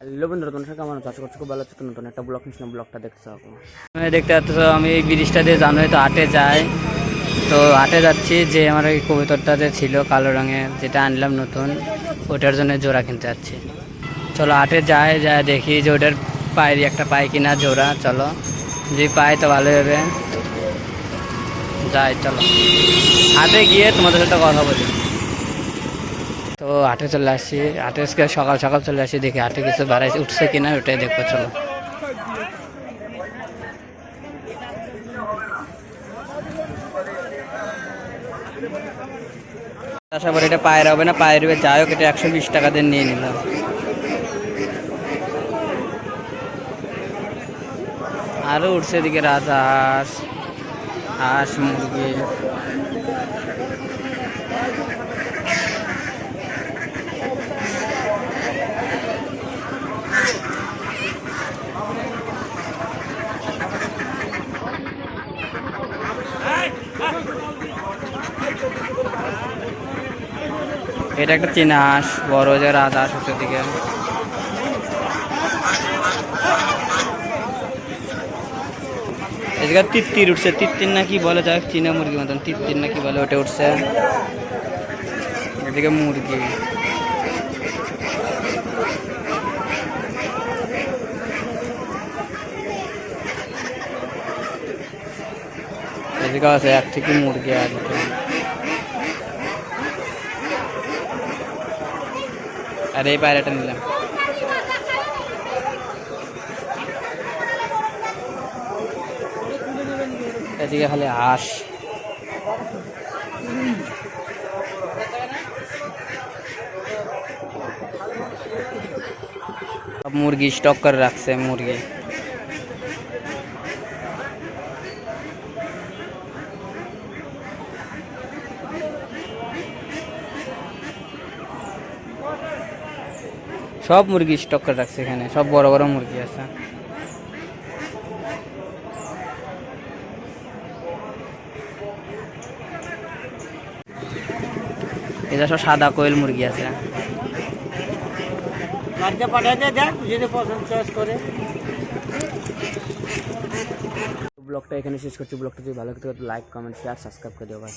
Hello বন্ধুরা, তোমরা কেমন আছো? আশা করছি খুব ভালো আছো। তো নতুন একটা ব্লগ নিয়ে ব্লগটা দেখতে থাকো। দেখতে পাচ্ছ আমি এই ব্রিজটা দিয়ে জানোই তো হাটে যাই, তো হাটে যাচ্ছি যে আমার এই কবুতরটা যে ছিল কালো রঙের যেটা আনলাম নতুন, ওটার জন্য জোড়া কিনতে যাচ্ছি। চলো হাটে যাই, যা দেখি যে ওটার পায়েরই একটা পাই কিনা জোড়া। চলো যদি পাই তো ভালো হবে, যাই চলো হাটে গিয়ে তোমাদের সাথে কথা বলি। তো হাটে চলে আসছি, হাটে সকাল সকাল চলে আসি, দেখি হাটে কিছু বাড়াইছে উঠছে কিনা ওটাই দেখবো। চলো আশা করি এটা পায়ের হবে না, পায়ের হবে যাই হোক, এটা 120 টাকা দিয়ে নিয়ে নিলাম। আরও উঠছে এদিকে রাজহাঁস, হাঁস, মুরগি। এটা একটা চীনা হাঁস, বড় যে রাজহাঁস হচ্ছে দিকে। এদিকে তিত্তির উঠছে, তিত্তির না কি বলে, যাই চীনা মুরগি মতন তিত্তির না কি বলে, ওটা উঠছে। এদিকে মুরগি, এদিকে আছে এক থেকে মুরগি। আর এই পায়রাটা নিলাম। এদিকে খালি হাঁস, মুরগি স্টক করে রাখছে মুরগি। সব মুরগি স্টক করে রাখছে এখানে, সব বড় বড় মুরগি আছে। এটা সব সাদা কোয়েল মুরগি আছে। ব্লগটা এখানে শেষ করছি। ব্লগটা যদি ভালো লাগে লাইক, কমেন্ট, শেয়ার, সাবস্ক্রাইব করে দিও ভাই।